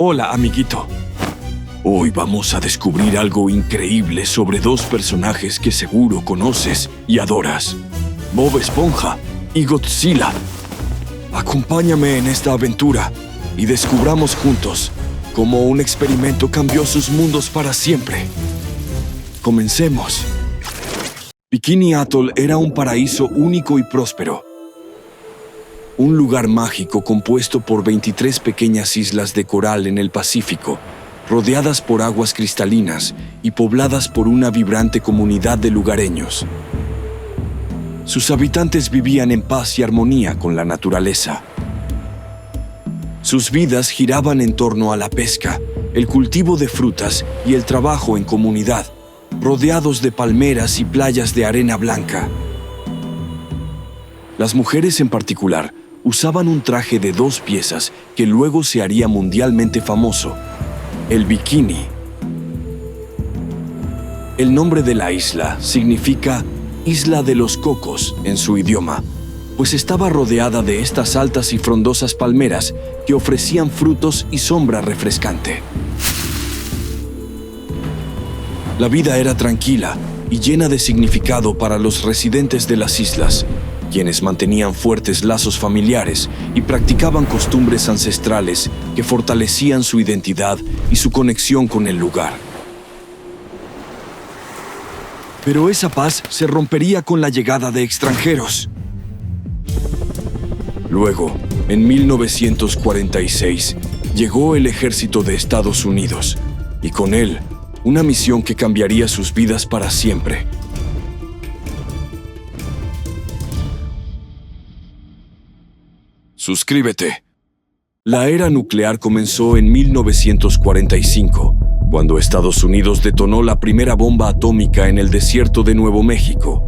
Hola, amiguito. Hoy vamos a descubrir algo increíble sobre dos personajes que seguro conoces y adoras: Bob Esponja y Godzilla. Acompáñame en esta aventura y descubramos juntos cómo un experimento cambió sus mundos para siempre. Comencemos. Bikini Atoll era un paraíso único y próspero. Un lugar mágico compuesto por 23 pequeñas islas de coral en el Pacífico, rodeadas por aguas cristalinas y pobladas por una vibrante comunidad de lugareños. Sus habitantes vivían en paz y armonía con la naturaleza. Sus vidas giraban en torno a la pesca, el cultivo de frutas y el trabajo en comunidad, rodeados de palmeras y playas de arena blanca. Las mujeres en particular usaban un traje de 2 piezas que luego se haría mundialmente famoso: el bikini. El nombre de la isla significa Isla de los Cocos en su idioma, pues estaba rodeada de estas altas y frondosas palmeras que ofrecían frutos y sombra refrescante. La vida era tranquila y llena de significado para los residentes de las islas, quienes mantenían fuertes lazos familiares y practicaban costumbres ancestrales que fortalecían su identidad y su conexión con el lugar. Pero esa paz se rompería con la llegada de extranjeros. Luego, en 1946, llegó el ejército de Estados Unidos, y con él, una misión que cambiaría sus vidas para siempre. Suscríbete. La era nuclear comenzó en 1945, cuando Estados Unidos detonó la primera bomba atómica en el desierto de Nuevo México.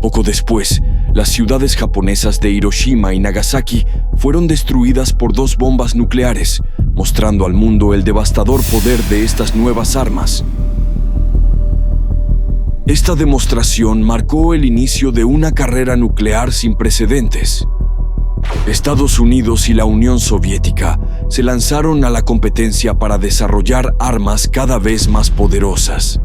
Poco después, las ciudades japonesas de Hiroshima y Nagasaki fueron destruidas por 2 bombas nucleares, mostrando al mundo el devastador poder de estas nuevas armas. Esta demostración marcó el inicio de una carrera nuclear sin precedentes. Estados Unidos y la Unión Soviética se lanzaron a la competencia para desarrollar armas cada vez más poderosas.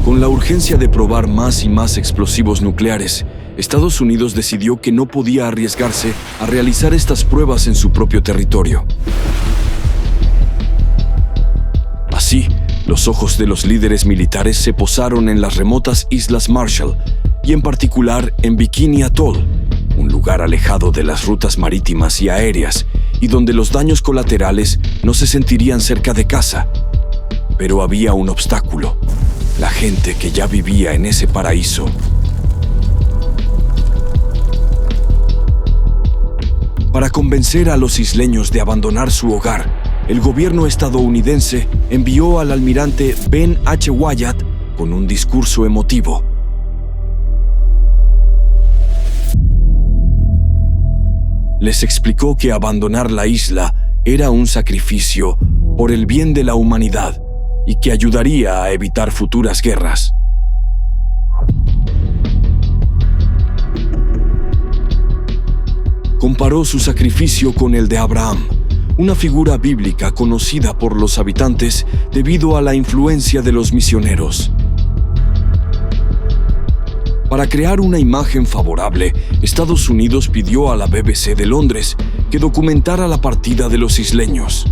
Con la urgencia de probar más y más explosivos nucleares, Estados Unidos decidió que no podía arriesgarse a realizar estas pruebas en su propio territorio. Así, los ojos de los líderes militares se posaron en las remotas Islas Marshall y en particular en Bikini Atoll, un lugar alejado de las rutas marítimas y aéreas y donde los daños colaterales no se sentirían cerca de casa. Pero había un obstáculo: la gente que ya vivía en ese paraíso. Para convencer a los isleños de abandonar su hogar, el gobierno estadounidense envió al almirante Ben H. Wyatt con un discurso emotivo. Les explicó que abandonar la isla era un sacrificio por el bien de la humanidad y que ayudaría a evitar futuras guerras. Comparó su sacrificio con el de Abraham, una figura bíblica conocida por los habitantes debido a la influencia de los misioneros. Para crear una imagen favorable, Estados Unidos pidió a la BBC de Londres que documentara la partida de los isleños.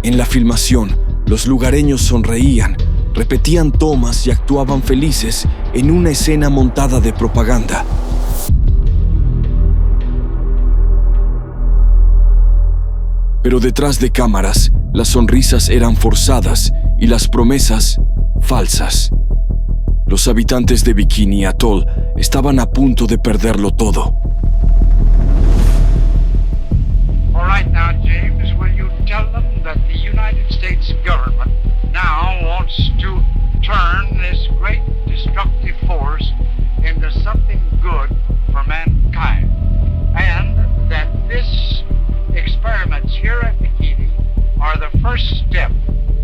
En la filmación, los lugareños sonreían, repetían tomas y actuaban felices en una escena montada de propaganda. Pero detrás de cámaras, las sonrisas eran forzadas y las promesas falsas. Los habitantes de Bikini Atoll estaban a punto de perderlo todo. All right now, James, will you tell them that the United States government now wants to turn this great destructive force into something good for mankind, and that this experiments here at Bikini are the first step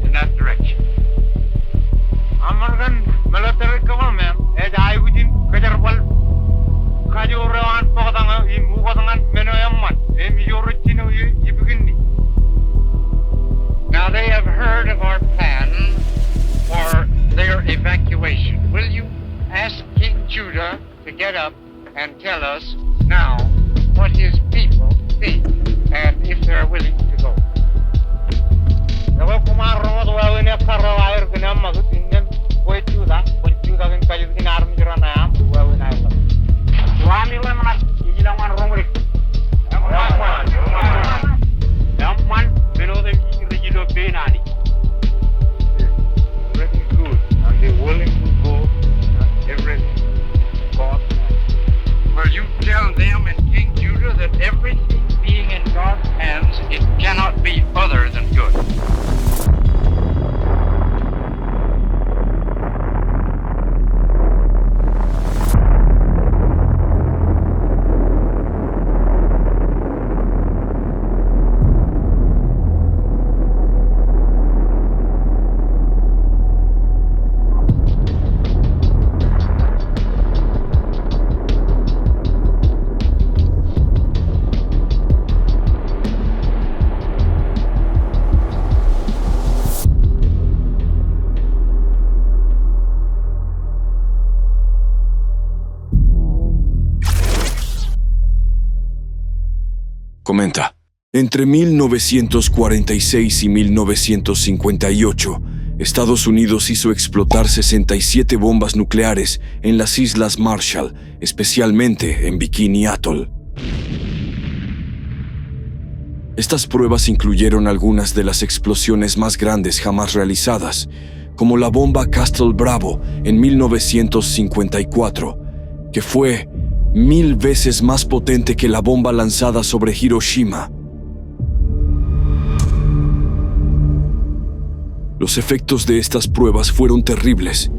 in that direction. American military government has get up and tell us now what his people think and if they're willing to go. Pretty good, and they're willing to go and everything God has. Will you tell them in King Judah that everything being in God's hands, it cannot be other than good? Comenta. Entre 1946 y 1958, Estados Unidos hizo explotar 67 bombas nucleares en las Islas Marshall, especialmente en Bikini Atoll. Estas pruebas incluyeron algunas de las explosiones más grandes jamás realizadas, como la bomba Castle Bravo en 1954, que fue 1000 veces más potente que la bomba lanzada sobre Hiroshima. Los efectos de estas pruebas fueron terribles.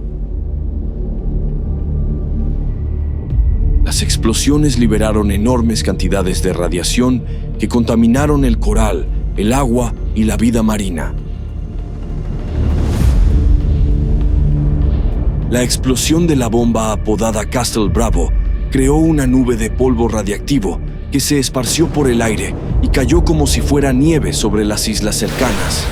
Las explosiones liberaron enormes cantidades de radiación que contaminaron el coral, el agua y la vida marina. La explosión de la bomba apodada Castle Bravo creó una nube de polvo radiactivo que se esparció por el aire y cayó como si fuera nieve sobre las islas cercanas.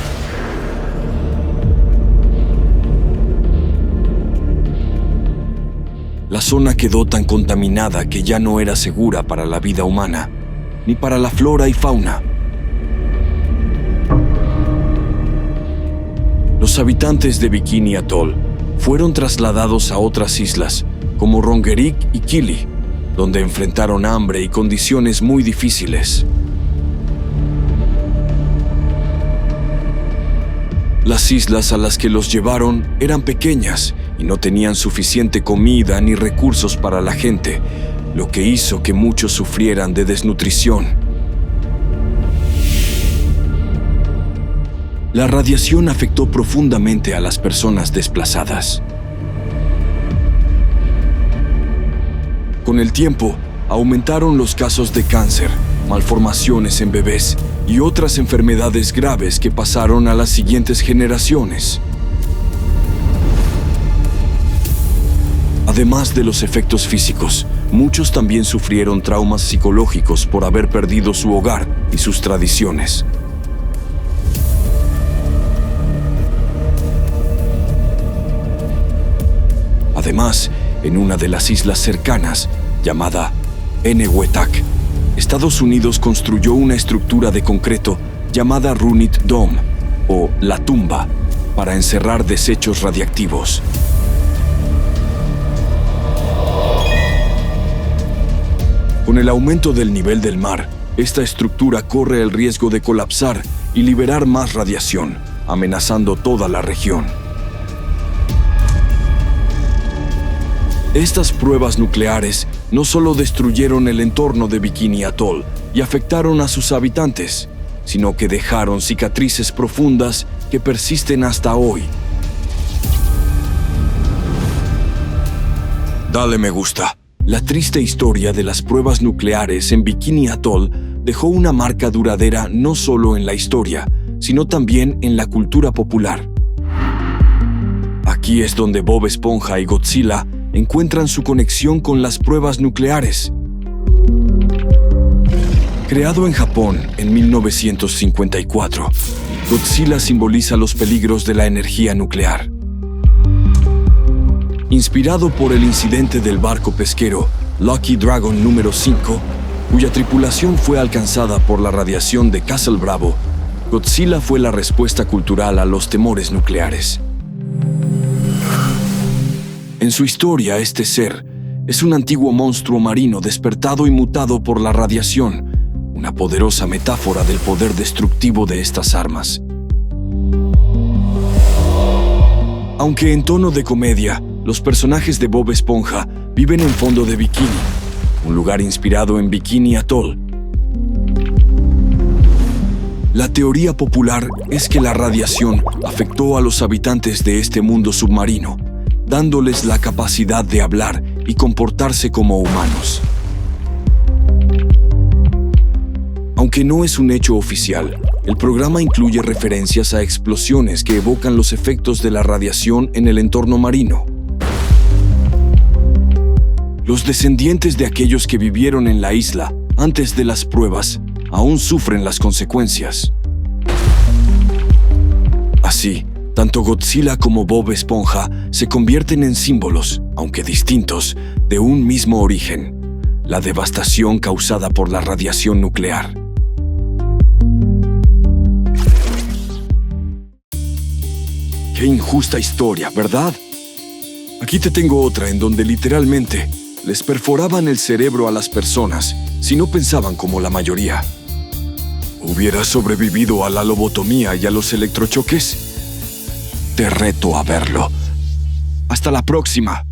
La zona quedó tan contaminada que ya no era segura para la vida humana, ni para la flora y fauna. Los habitantes de Bikini Atoll fueron trasladados a otras islas, como Rongerik y Kili, donde enfrentaron hambre y condiciones muy difíciles. Las islas a las que los llevaron eran pequeñas y no tenían suficiente comida ni recursos para la gente, lo que hizo que muchos sufrieran de desnutrición. La radiación afectó profundamente a las personas desplazadas. Con el tiempo, aumentaron los casos de cáncer, malformaciones en bebés y otras enfermedades graves que pasaron a las siguientes generaciones. Además de los efectos físicos, muchos también sufrieron traumas psicológicos por haber perdido su hogar y sus tradiciones. Además, en una de las islas cercanas, llamada Enewetak, Estados Unidos construyó una estructura de concreto llamada Runit Dome, o la tumba, para encerrar desechos radiactivos. Con el aumento del nivel del mar, esta estructura corre el riesgo de colapsar y liberar más radiación, amenazando toda la región. Estas pruebas nucleares no solo destruyeron el entorno de Bikini Atoll y afectaron a sus habitantes, sino que dejaron cicatrices profundas que persisten hasta hoy. Dale me gusta. La triste historia de las pruebas nucleares en Bikini Atoll dejó una marca duradera no solo en la historia, sino también en la cultura popular. Aquí es donde Bob Esponja y Godzilla encuentran su conexión con las pruebas nucleares. Creado en Japón en 1954, Godzilla simboliza los peligros de la energía nuclear. Inspirado por el incidente del barco pesquero Lucky Dragon número 5, cuya tripulación fue alcanzada por la radiación de Castle Bravo, Godzilla fue la respuesta cultural a los temores nucleares. En su historia, este ser es un antiguo monstruo marino despertado y mutado por la radiación, una poderosa metáfora del poder destructivo de estas armas. Aunque en tono de comedia, los personajes de Bob Esponja viven en fondo de Bikini, un lugar inspirado en Bikini Atoll. La teoría popular es que la radiación afectó a los habitantes de este mundo submarino, dándoles la capacidad de hablar y comportarse como humanos. Aunque no es un hecho oficial, el programa incluye referencias a explosiones que evocan los efectos de la radiación en el entorno marino. Los descendientes de aquellos que vivieron en la isla antes de las pruebas aún sufren las consecuencias. Así, tanto Godzilla como Bob Esponja se convierten en símbolos, aunque distintos, de un mismo origen: la devastación causada por la radiación nuclear. Qué injusta historia, ¿verdad? Aquí te tengo otra en donde literalmente les perforaban el cerebro a las personas si no pensaban como la mayoría. ¿Hubieras sobrevivido a la lobotomía y a los electrochoques? Te reto a verlo. Hasta la próxima.